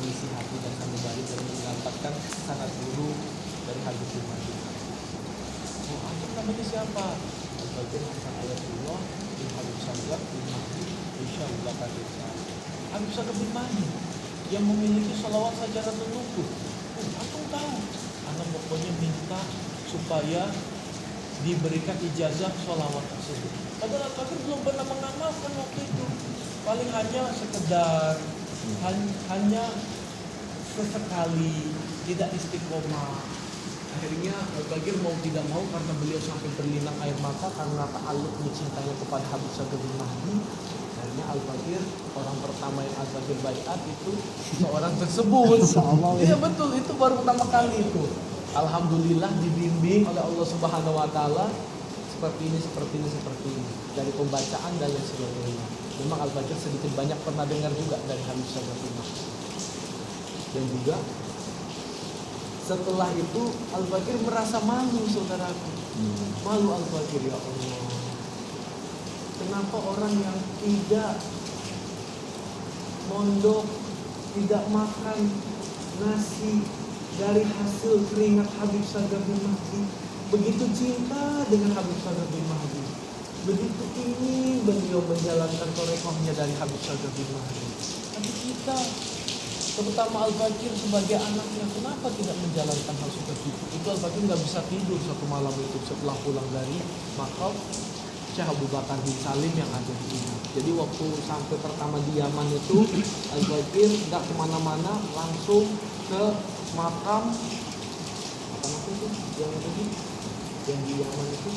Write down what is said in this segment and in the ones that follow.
mengisi hati dan sanubari dan mendapatkan sanad guru dari Habib Umar bin Hafiz. Oh, antum namanya siapa? Al-Bagir Hasan Ayatullah bin Habib Sagaf bin Mahdi Insyaallah Kadesa. Habib Sagaf bin Mahdi yang memiliki sholawat Sajaratul Nukul. Antum tahu, anak pokoknya minta supaya diberikan ijazah sholawat tersebut. Padahal Al-Bagir belum pernah mengamalkan waktu itu. Paling hanya sekedar, hanya sesekali, tidak istiqomah. Akhirnya Al-Bagir mau tidak mau karena beliau sampai berlinang air mata karena ta'alluq cintanya kepada Habib Sagaf bin Mahdi. Akhirnya Al-Bagir, orang pertama yang Al-Bagir baiat itu seorang tersebut. Iya betul, itu baru pertama kali itu. Alhamdulillah dibimbing oleh Allah Subhanahu wa taala seperti ini dari pembacaan dan lain sebagainya. Memang Al-Bagir sedikit banyak pernah dengar juga dari Habib Sagaf bin Mahdi. Dan juga setelah itu Al-Bagir merasa malu, saudaraku. Malu Al-Bagir, ya Allah. Kenapa orang yang tidak mondok, tidak makan nasi dari hasil keringat Habib Sagaf bin Mahdi, begitu cinta dengan Habib Sagaf bin Mahdi, begitu ingin beliau menjalankan torekohnya dari Habib Sagaf bin Mahdi. Tapi kita, terutama Al-Bagir sebagai anaknya, kenapa tidak menjalankan hal seperti itu? Itu Al-Bagir nggak bisa tidur satu malam itu setelah pulang dari makam Syekh Abu Bakar bin Salim yang ada di sini. Jadi waktu sampai pertama di Yaman itu Al-Bagir nggak kemana-mana, langsung ke makam apa namanya itu yang di Yaman itu,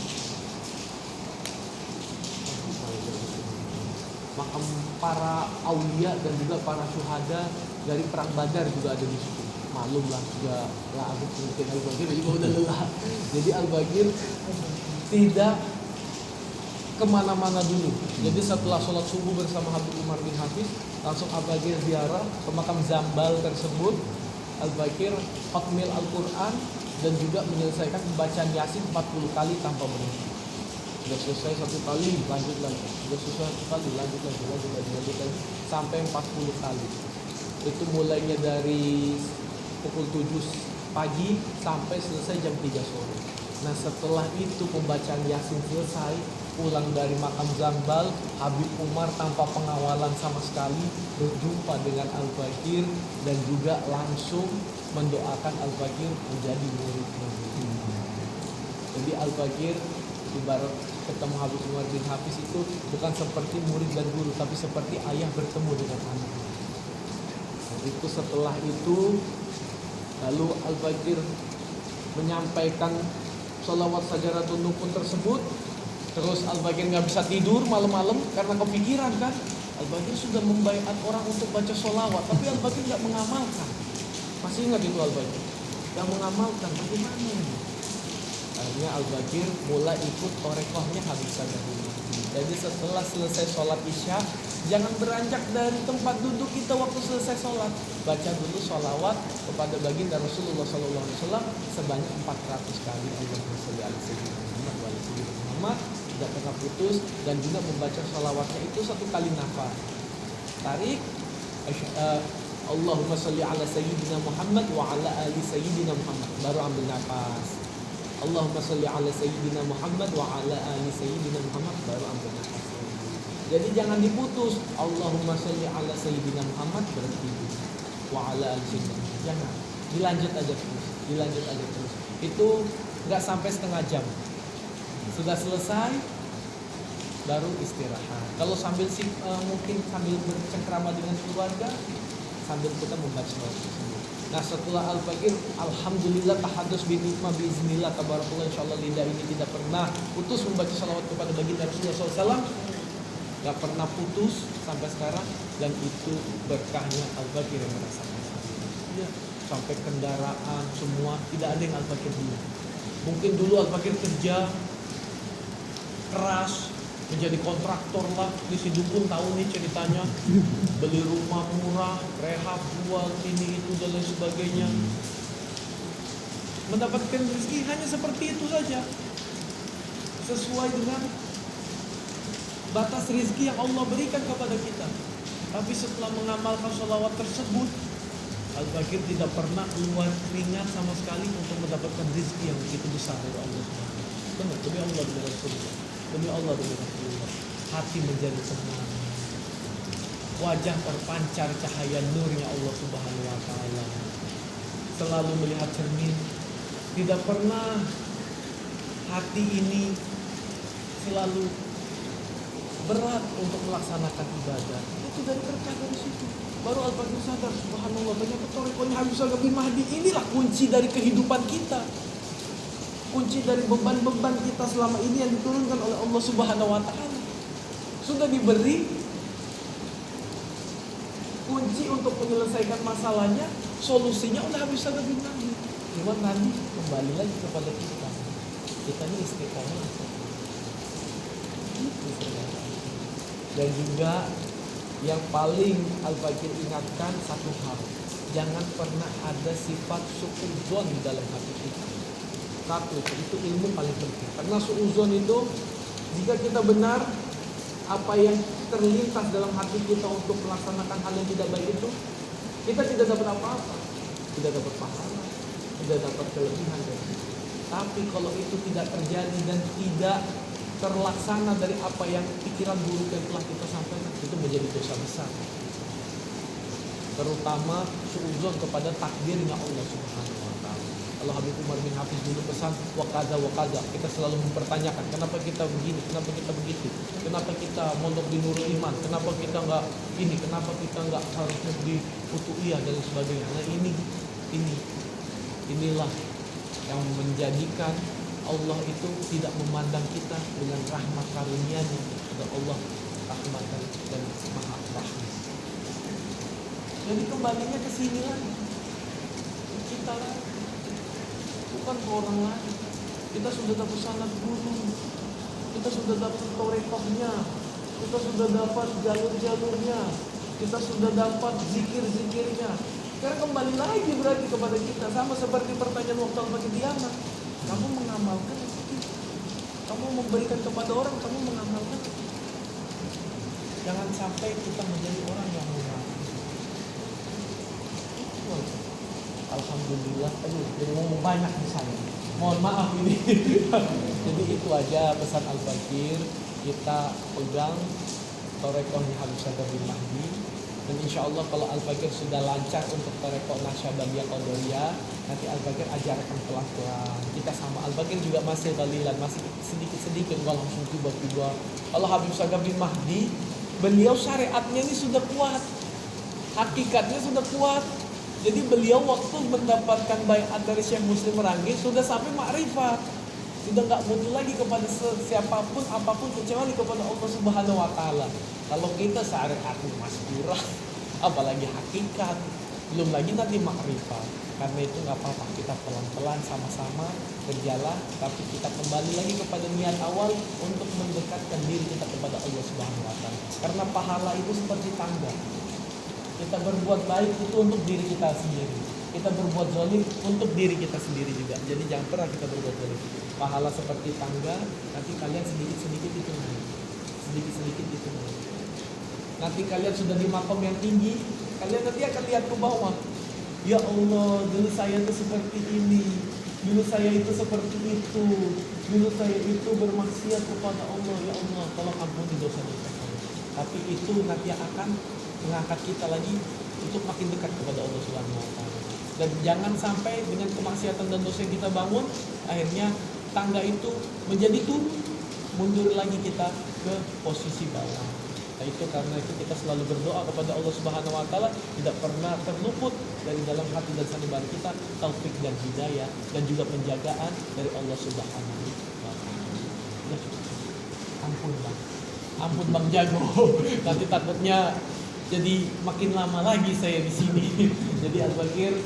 makam para aulia dan juga para syuhada dari perang Badar juga ada di situ. Malum lah juga lah, aku mungkin Al-Bagir juga udah lelah. Jadi Al-Bagir tidak kemana-mana dulu. Jadi setelah sholat subuh bersama Habib Umar bin Hafiz, langsung Al-Bagir ziarah ke makam Zambal tersebut. Al-Bagir takmil Al-Quran dan juga menyelesaikan pembacaan Yasin 40 kali tanpa berhenti. Sudah selesai satu kali, lanjut lagi. Sudah selesai satu kali, lanjut lagi sampai 40 kali. Itu mulainya dari pukul 7 pagi sampai selesai jam 3 sore. Nah setelah itu pembacaan Yasin selesai, pulang dari makam Zambal, Habib Umar tanpa pengawalan sama sekali berjumpa dengan Al-Bagir dan juga langsung mendoakan Al-Bagir menjadi muridnya. Jadi Al-Bagir ibarat ketemu Habib Umar bin Hafiz itu bukan seperti murid dan guru, tapi seperti ayah bertemu dengan anaknya. Nah, itu setelah itu lalu Al-Bagir menyampaikan sholawat Sajaratul Nukul tersebut. Terus Al-Bagir nggak bisa tidur malam-malam karena kepikiran kan. Al-Bagir sudah membaiat orang untuk baca sholawat, tapi Al-Bagir nggak mengamalkan. Masih ingat itu Al-Bagir? Nggak mengamalkan, bagaimana ini? Akhirnya Al-Bagir mulai ikut torekohnya Habib Sagaf bin Mahdi. Jadi setelah selesai sholat isya, jangan beranjak dari tempat duduk kita waktu selesai sholat. Baca dulu sholawat kepada baginda Rasulullah SAW sebanyak 400 kali. Allahumma sholli ala sayyidina Muhammad wa ala sayyidina Muhammad. Tidak pernah putus, dan juga membaca sholawatnya itu satu kali nafas. Tarik, Allahumma sholli ala sayyidina Muhammad wa ala ali sayyidina Muhammad. Baru ambil nafas. Allahumma sholli ala sayyidina Muhammad wa ala ali sayyidina Muhammad. Baru ambil nafas. Jadi jangan diputus. Allahumma sholli ala sayyidina Muhammad, berhenti. Wa ala ali sayyidina Muhammad. Jangan. Dilanjut aja terus. Itu nggak sampai setengah jam. Sudah selesai, baru istirahat. Kalau sambil mungkin sambil bercengkrama dengan keluarga, sambil kita membaca sholawat tersebut. Nah setelah Al-Bagir, alhamdulillah tahadus binikmah biiznillah tabarakallah, insyaallah lidah ini tidak pernah putus membaca sholawat kepada baginda Rasulullah SAW. Gak pernah putus sampai sekarang, dan itu berkahnya Al-Bagir yang merasakan. Ya, sampai kendaraan semua tidak ada yang Al-Bagir dulu. Mungkin dulu Al-Bagir kerja keras, menjadi kontraktor lah di Sidukun, tahu nih ceritanya, beli rumah murah, rehab, jual ini itu dan lain sebagainya. Mendapatkan rezeki hanya seperti itu saja, sesuai dengan batas rezeki yang Allah berikan kepada kita. Tapi setelah mengamalkan sholawat tersebut, Al-Fakir tidak pernah keluar keringat sama sekali untuk mendapatkan rezeki yang begitu besar dari Allah Subhanahu wa taala. Benar, demi Allah, demi Rasulullah. Demi Allah, demi Rasulullah. Hati menjadi tenang. Wajah terpancar cahaya nurnya Allah Subhanahu wa taala. Selalu melihat cermin. Tidak pernah hati ini selalu berat untuk melaksanakan ibadah. Itu dari berkah dari situ. Baru Al-Fakir sadar, subhanallah, ternyata Thariqahnya Habib Sagaf bin Mahdi inilah kunci dari kehidupan kita. Kunci dari beban-beban kita selama ini yang diturunkan oleh Allah Subhanahu wa taala. Sudah diberi kunci untuk menyelesaikan masalahnya, solusinya oleh Habib Sagaf bin Mahdi. Cuma tadi kembali lagi kepada kita. Kita ini istiqomah. Itu saudara. Dan juga yang paling Al-Fakir ingatkan satu hal, jangan pernah ada sifat suudzon di dalam hati kita. Satu, itu ilmu paling penting. Karena suudzon itu, jika kita benar, apa yang terlintas dalam hati kita untuk melaksanakan hal yang tidak baik itu, kita tidak dapat apa-apa, tidak dapat pahala, tidak dapat kelebihan dari itu. Tapi kalau itu tidak terjadi dan tidak terlaksana dari apa yang pikiran buruk yang telah kita sampaikan, itu menjadi dosa besar. Terutama suudzon kepada takdirnya Allah Subhanahu wa taala. Kalau Habib Umar bin Hafiz dulu pesan wakaza, kita selalu mempertanyakan kenapa kita begini, kenapa kita begitu, kenapa kita mondok di Nurul Iman, kenapa kita enggak ini, kenapa kita enggak harusnya di Futuiyah dan sebagainya. Nah inilah yang menjadikan Allah itu tidak memandang kita dengan rahmat karunia-Nya. Dan Allah rahmatan dan maha rahmat. Jadi kembalinya ke sini lagi. Kita lagi. Bukan ke orang lain. Kita sudah dapat sanad guru. Kita sudah dapat thariqahnya. Kita sudah dapat jalur-jalurnya. Kita sudah dapat zikir-zikirnya. Sekarang kembali lagi berarti kepada kita. Sama seperti pertanyaan waktu Al-Fakir Diana. Kamu mengamalkan itu. Kamu memberikan kepada orang, kamu mengamalkan itu. Jangan sampai kita menjadi orang yang mengamalkan. Alhamdulillah, jadi ngomong banyak di sana. Mohon maaf ini. Jadi itu aja pesan Al-Fakir. Kita pegang thariqahnya Habib Sagaf bin Mahdi. Dan insya Allah kalau Al-Fakir sudah lancar untuk thariqah Nasyabandiyah Qadariyah, nanti Al-Fakir ajarkan pelan-pelan. Kita sama Al-Fakir juga masih dalilan, masih sedikit-sedikit, nggak langsung tiba-tiba. Kalau Habib Sagaf bin Mahdi, beliau syariatnya ini sudah kuat, hakikatnya sudah kuat. Jadi beliau waktu mendapatkan baiat dari Syekh Muslim Merangge sudah sampai makrifat, sudah nggak butuh lagi kepada siapapun apapun kecuali kepada Allah Subhanahu wa taala. Kalau kita syariatnya masih kurang, apalagi hakikat, belum lagi nanti makrifat. Karena itu nggak apa-apa, kita pelan-pelan sama-sama berjalan, tapi kita kembali lagi kepada niat awal untuk mendekatkan diri kita kepada Allah Subhanahu wa taala. Karena pahala itu seperti tangga. Kita berbuat baik itu untuk diri kita sendiri. Kita berbuat zalim untuk diri kita sendiri juga. Jadi jangan pernah kita berbuat zalim. Pahala seperti tangga, nanti kalian sedikit-sedikit itu naik. Sedikit-sedikit itu naik. Nanti kalian sudah di makom yang tinggi, kalian nanti akan lihat ke bawah. Ya Allah, dulu saya itu seperti ini. Dulu saya itu seperti itu. Dulu saya itu bermaksiat kepada Allah. Ya Allah, tolong ampuni dosa-dosa saya. Tapi itu nanti akan mengangkat kita lagi untuk makin dekat kepada Allah Subhanahu wa taala. Dan jangan sampai dengan kemaksiatan dan dosa yang kita bangun, akhirnya tangga itu menjadi turun, mundur lagi kita ke posisi bawah. Nah itu karena itu kita selalu berdoa kepada Allah Subhanahu wa taala, tidak pernah terluput dari dalam hati dan sanubari kita taufik dan hidayah dan juga penjagaan dari Allah Subhanahu wa taala. Ampun Bang Jago. Nanti takutnya jadi makin lama lagi saya di sini. Jadi Al-Fakir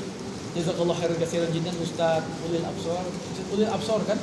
jazakallahu khairan katsiran jiddan Ustaz Ulil Absar kan?